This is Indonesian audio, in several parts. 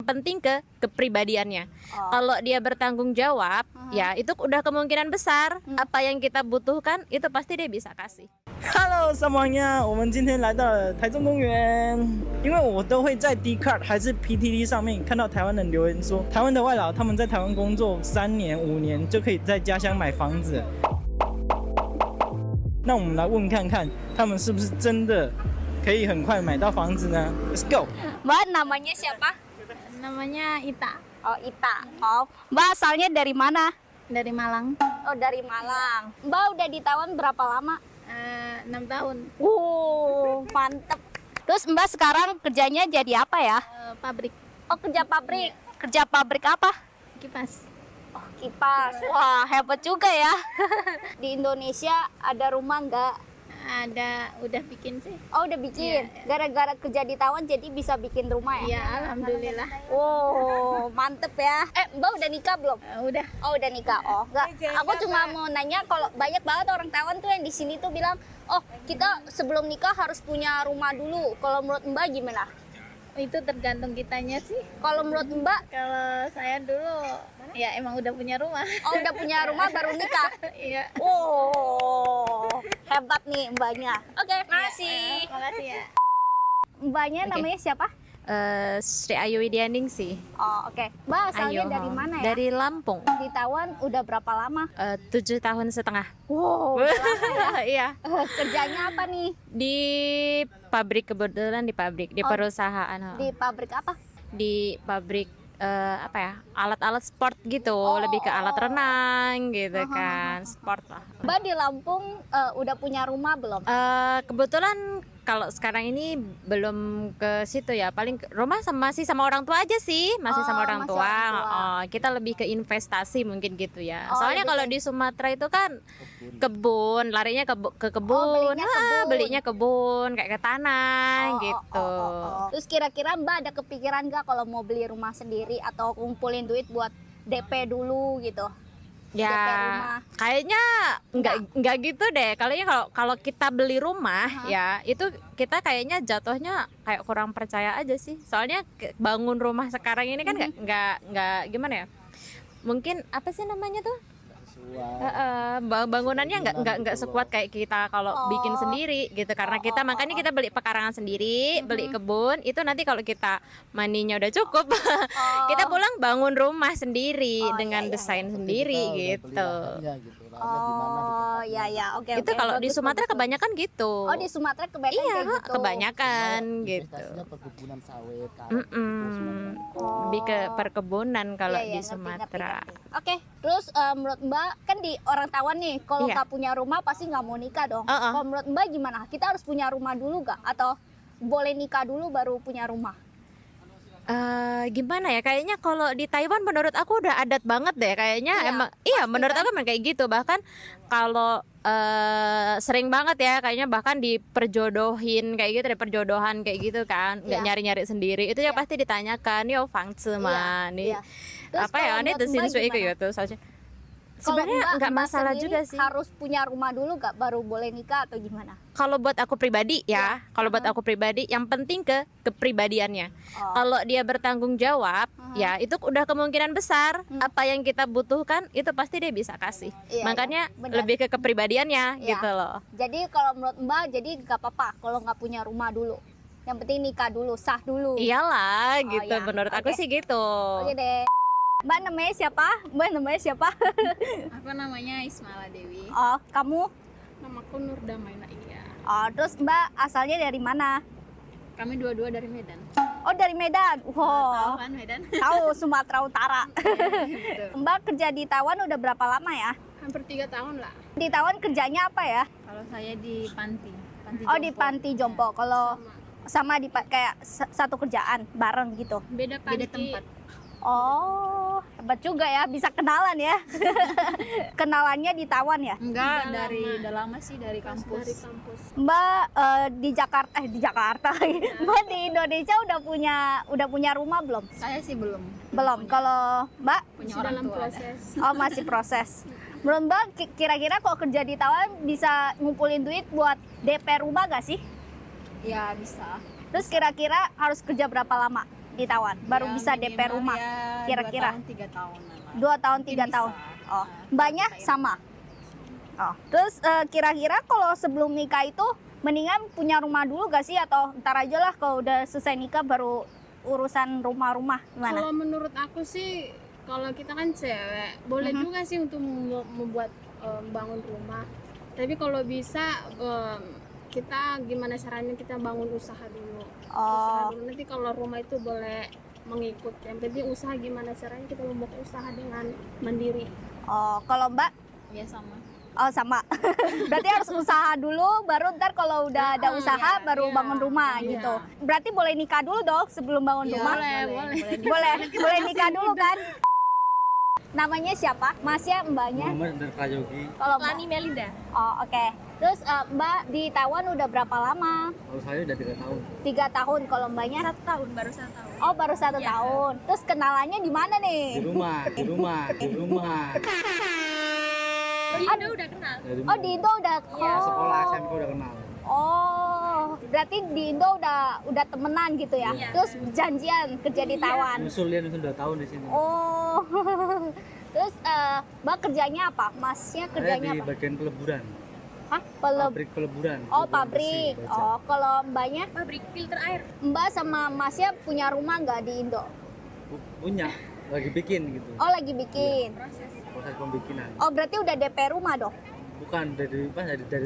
penting kepribadiannya. Kalau dia bertanggung jawab, ya itu udah kemungkinan besar apa yang kita butuhkan itu pasti dia bisa kasih. Hello semuanya，我们今天来到了台中公园，因为我都会在 Dcard 还是 PTT 上面看到台湾人留言说，台湾的外劳他们在台湾工作3年5年就可以在家乡买房子。那我们来问看看，他们是不是真的可以很快买到房子呢 ？Let's go。 Mbak namanya siapa? Namanya Ita, Oh Ita. Oh Mbak asalnya dari mana? dari Malang. Oh dari Malang. Mbak udah di Taiwan berapa lama? 6 tahun. Mantep. Terus Mbak sekarang kerjanya jadi apa ya? Pabrik Oh kerja pabrik. Kerja pabrik apa? kipas. Oh kipas. Wah hebat juga ya. Di Indonesia ada rumah nggak? Ada, udah bikin sih. Oh udah bikin. Iya. Gara-gara kerja di Taiwan jadi bisa bikin rumah ya? Ya alhamdulillah. Wow mantep ya. Mbak udah nikah belum? Udah. Oh udah nikah. Oh enggak. Aku cuma mau nanya, kalau banyak banget orang Taiwan tuh yang di sini tuh bilang, oh kita sebelum nikah harus punya rumah dulu. Kalau menurut Mbak gimana? Itu tergantung kitanya sih. Kalau menurut Mbak, Kalau saya dulu ya emang udah punya rumah. oh udah punya rumah baru nikah. Iya. Oh hebat nih Mbaknya. Oke, makasih. Makasih ya. Mbaknya Oke. namanya siapa? Sri Ayu Widianing sih. Oh oke. Mbak asalnya Ayu, dari mana ya? Dari Lampung. Di Taiwan udah berapa lama? 7 tahun setengah. Wow. Udah lama ya. Iya. Kerjanya apa nih? Di pabrik, kebetulan di pabrik, di Oh. perusahaan. Di pabrik apa? Di pabrik apa ya, alat-alat sport gitu, Oh, lebih ke alat oh. renang gitu kan, sport lah. Mbak di Lampung udah punya rumah belum? Kebetulan kalau sekarang ini belum ke situ ya, paling rumah masih sama orang tua aja sih, masih sama orang masih tua. orang tua. Oh, kita lebih ke investasi mungkin gitu ya. Oh, Soalnya lebih kalau ke- di Sumatera itu kan kebun, larinya ke kebun, belinya kebun. belinya kebun kayak ke tanah gitu. Terus kira-kira Mbak ada kepikiran nggak kalau mau beli rumah sendiri atau kumpulin duit buat DP dulu gitu? DP Ya, rumah. kayaknya nggak gitu deh. Kalau kita beli rumah ya, itu kita kayaknya jatuhnya kayak kurang percaya aja sih. Soalnya bangun rumah sekarang ini kan nggak gimana ya? Mungkin apa sih namanya tuh? Bangunannya nggak sekuat kayak kita kalau bikin sendiri gitu, karena makanya kita beli pekarangan sendiri, beli kebun itu nanti kalau kita maninya udah cukup kita pulang bangun rumah sendiri dengan desain sendiri gitu. Oh ya ya oke. Itu kalau di Sumatera kebanyakan gitu. Oh di Sumatera kebanyakan Iya, kayak gitu. kebanyakan gitu. Perkebunan sawit, Lebih ke perkebunan kalau Iya, iya, di ngerti, Sumatera. ngerti. Oke, terus menurut Mbak kan di orang Taiwan nih, kalau Iya. nggak punya rumah pasti nggak mau nikah dong. Uh-uh. Kalau menurut Mbak gimana? Kita harus punya rumah dulu nggak? Atau boleh nikah dulu baru punya rumah? Gimana ya, kayaknya kalau di Taiwan menurut aku udah adat banget deh kayaknya. Iya, Emang iya, pasti menurut kan? aku emang kayak gitu. Bahkan kalau sering banget ya kayaknya, bahkan diperjodohin kayak gitu, ada perjodohan kayak gitu kan, nggak Iya. nyari-nyari sendiri itu ya pasti ditanyakan, yo fangzi mah nih Iya. Terus apa ya, kalau ini menurut tuh Mbak sinsu itu gimana? ya tuh soalnya Kalau sebenarnya nggak Mbak masalah sendiri juga sih. harus punya rumah dulu nggak baru boleh nikah atau gimana? Kalau buat aku pribadi ya, kalau buat aku pribadi yang penting kepribadiannya. Kalau dia bertanggung jawab, ya itu udah kemungkinan besar apa yang kita butuhkan itu pasti dia bisa kasih. Iya, Makanya iya, benar. lebih ke kepribadiannya Iya. gitu loh. Jadi kalau menurut Mbak jadi nggak apa-apa kalau nggak punya rumah dulu. Yang penting nikah dulu, sah dulu. Iyalah Oh, gitu, ya. menurut aku Oke. sih gitu. Oke deh. Mbak namanya siapa? Mbak namanya siapa? Aku namanya Ismaila Dewi. Oh, kamu? Namaku Nur Damaina Iya. Oh, terus Mbak asalnya dari mana? Kami dua-dua dari Medan. Oh, dari Medan. Tahu Wow. kan Medan? Tahu Sumatera Utara. Mbak kerja di Taiwan udah berapa lama ya? Hampir 3 tahun lah. Di Taiwan kerjanya apa ya? Kalau saya di panti. Oh, di panti jompo. Kalau sama di kayak satu kerjaan bareng gitu. Beda panti. Beda tempat. Oh, hebat juga ya, bisa kenalan ya. Kenalannya di Taiwan ya? Enggak, udah lama sih dari kampus. Mbak di Jakarta lagi. Mbak di Indonesia udah punya rumah belum? Saya sih belum. Belum. Kalau Mbak Punya orang tua. oh masih proses. Menurut Mbak kira-kira kalau kerja di Taiwan bisa ngumpulin duit buat DP rumah gak sih? Ya bisa. Terus kira-kira harus kerja berapa lama? di Taiwan? Baru Ya, bisa DP minimal rumah ya kira-kira? 2 tahun 3 tahun lah. 2 tahun 3 Mungkin tahun. bisa. Oh, mbaknya sama. Oh, terus kira-kira kalau sebelum nikah itu mendingan punya rumah dulu gak sih atau ntar aja lah kalau udah selesai nikah baru urusan rumah-rumah gimana? Kalau menurut aku sih, kalau kita kan cewek, boleh juga sih untuk membuat bangun rumah. Tapi kalau bisa kita gimana caranya kita bangun usaha dulu. Usaha dulu, nanti kalau rumah itu boleh mengikut. Yang penting usaha gimana caranya kita membuat usaha dengan mandiri. Oh, kalau mbak? Ya sama. Oh sama. Berarti harus usaha dulu, baru ntar kalau udah ada usaha baru bangun rumah gitu. Berarti boleh nikah dulu dong sebelum bangun rumah? Boleh nikah dulu kan? Namanya siapa? Masnya, mbaknya? Muhammad dan Prayogi. Kalau mbak? Lani Melinda. Oh oke. Terus mbak di Taiwan udah berapa lama? Kalau saya udah 3 tahun. 3 tahun. Kalau mbaknya? 1 tahun, baru 1 tahun. Oh baru 1 tahun. Terus kenalannya di mana nih? Di rumah. Di Indo udah kenal. Oh di Indo udah. Sekolah SMK udah kenal. Oh, berarti di Indo udah temenan gitu ya? Iya. Terus janjian kerja di Taiwan? Nyusul dia 2 tahun di sini. Oh, terus mbak kerjanya apa? Masnya Saya kerjanya di apa? bagian peleburan. Hah? Pabrik peleburan. Oh Peleburan pabrik. besi, baja. Oh kalau mbaknya? Pabrik filter air. Mbak sama masnya punya rumah nggak di Indo? Punya, lagi bikin gitu. Oh lagi bikin. Proses. Proses pembikinan. Oh berarti udah DP rumah dong? Bukan dari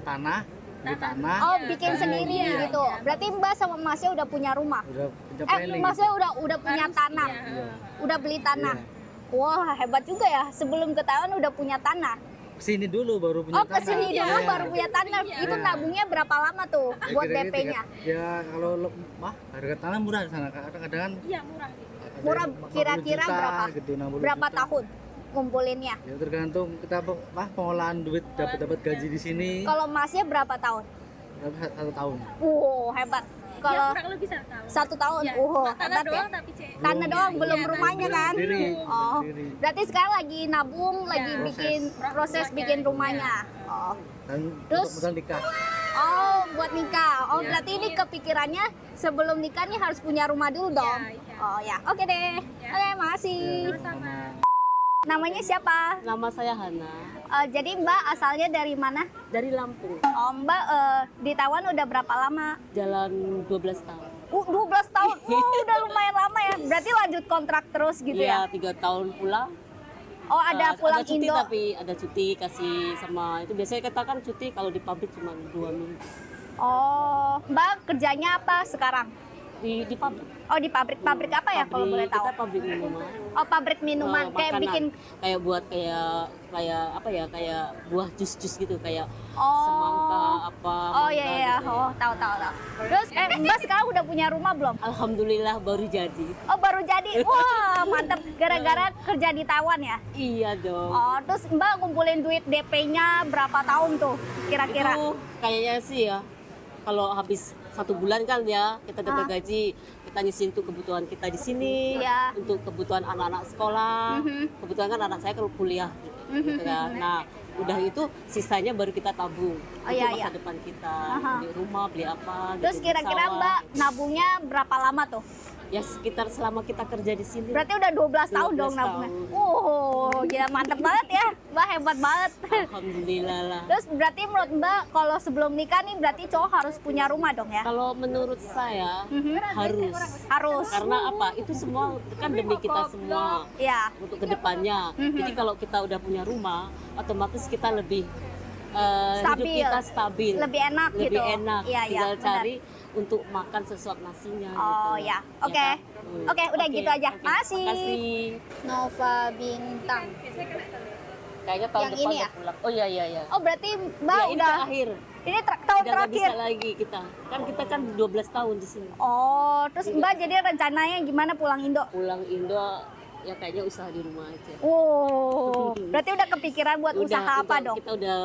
tanah, dari tanah. Oh bikin sendiri Iya. gitu. Berarti mbak sama masnya udah punya rumah? Udah punya planning. Masnya udah punya tanah? Iya. Udah beli tanah? Iya. Wah hebat juga ya. Sebelum ke Taiwan udah punya tanah. Kesini dulu baru punya Oh kesini dulu Iya. baru punya tanah. Itu nabungnya berapa lama tuh buat Kira-kira DP-nya? Ya kalau harga tanah murah di sana. Kadang-kadang Iya, murah. ada Murah yang 40 kira-kira juta, berapa? Gitu, 60 Berapa juta. tahun ngumpulinnya? Ya tergantung kita pengolahan duit dapat gaji di sini. Kalau masnya berapa tahun? 1 tahun. Hebat. Ya, Kalau kurang lebih 1 tahun. 1 tahun, Ya, hebat tanah ya. doang tapi cek. Tanah doang, belum Iya, rumahnya kan? Sendiri, Oh, sendiri. berarti sekarang lagi nabung, lagi Proses. bikin proses bikin rumahnya. Oh, Dan Terus? untuk modal nikah. oh buat nikah. Oh, berarti ini kepikirannya sebelum nikah nih harus punya rumah dulu dong. iya. Oh ya, oke deh. Oke, makasih. Sama. Namanya siapa? Nama saya Hana, Jadi Mbak asalnya dari mana? dari Lampung, Oh, Mbak di Taiwan udah berapa lama? jalan 12 tahun. 12 tahun. Udah lumayan lama ya. Berarti lanjut kontrak terus gitu ya? Iya, 3 tahun pulang. Oh, ada pulang ada cuti Indo. tapi ada cuti kasih sama itu biasanya kita kan cuti kalau di pabrik cuma 2 minggu Oh, Mbak kerjanya apa sekarang? di pabrik. Oh, di pabrik apa ya kalau boleh tahu? Kita pabrik minuman. Oh, pabrik minuman kayak Makanan. bikin kayak buat kayak apa ya, kayak buah jus gitu kayak Oh. semangka apa. Oh iya mangga iya, gitu. oh tahu. Terus Mbak sekarang udah punya rumah belum? Alhamdulillah baru jadi. Oh, baru jadi. Wah, mantep gara-gara kerja di Taiwan ya. Iya dong. Oh, terus Mbak ngumpulin duit DP-nya berapa tahun tuh kira-kira? Itu kayaknya sih ya, kalau habis 1 bulan kan ya kita dapat gaji, kita nyisihin tuh kebutuhan kita di sini, Iya. untuk kebutuhan anak-anak sekolah, kebutuhan kan anak saya kalau kuliah gitu kan. Nah udah itu sisanya baru kita tabung untuk iya, masa iya. depan kita, Aha. beli rumah, beli apa. Terus gitu, beli kira-kira sawah. Mbak nabungnya berapa lama tuh? Ya sekitar selama kita kerja di sini. Berarti udah 12 tahun 12 dong nabungnya. tahun. Gila mantep banget ya. Mbak hebat banget. Alhamdulillah lah. Terus berarti menurut Mbak kalau sebelum nikah nih berarti cowok harus punya rumah dong ya? Kalau menurut saya harus. Harus. Karena apa? Itu semua kan demi kita semua. Iya. Untuk kedepannya. Jadi kalau kita udah punya rumah, otomatis kita lebih Stabil. hidup kita stabil, Lebih enak lebih gitu. enak. Iya, iya, Tinggal benar. cari untuk makan sesuap nasinya. Oh gitu. ya. Oke. kan? Oke, udah gitu aja. Makasih. Makasih. Nova Bintang. Kayaknya tahun Yang depan ini ya? mau pulang. Oh iya iya. Oh berarti Mbak Ya, ini udah terakhir. ini tahun Udah nggak terakhir. bisa lagi kita. Kan kita kan 12 tahun di sini. Oh, terus Mbak jadi rencananya gimana pulang Indo? Pulang Indo ya kayaknya usaha di rumah aja. Oh, berarti udah kepikiran buat usaha apa dong? Kita udah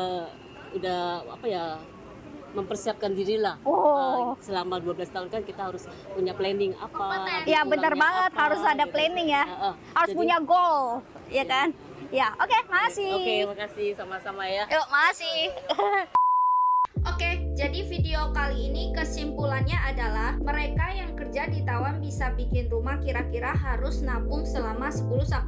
apa ya, mempersiapkan diri lah. Oh. Selama 12 tahun kan kita harus punya planning apa. Iya benar pulangnya banget, apa, harus ada gitu. planning ya. Harus Jadi- punya goal, ya kan? Ya, oke, makasih. Oke, makasih sama-sama ya. Yuk, makasih. Oke, Jadi video kali ini kesimpulannya adalah mereka yang kerja di Taiwan bisa bikin rumah kira-kira harus nabung selama 10-12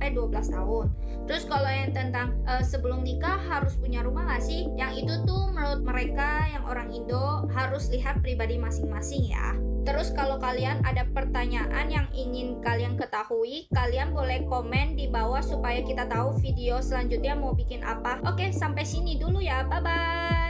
tahun. Terus kalau yang tentang sebelum nikah harus punya rumah nggak sih? Yang itu tuh menurut mereka yang orang Indo harus lihat pribadi masing-masing ya. Terus kalau kalian ada pertanyaan yang ingin kalian ketahui, kalian boleh komen di bawah supaya kita tahu video selanjutnya mau bikin apa. Oke, sampai sini dulu ya. Bye-bye.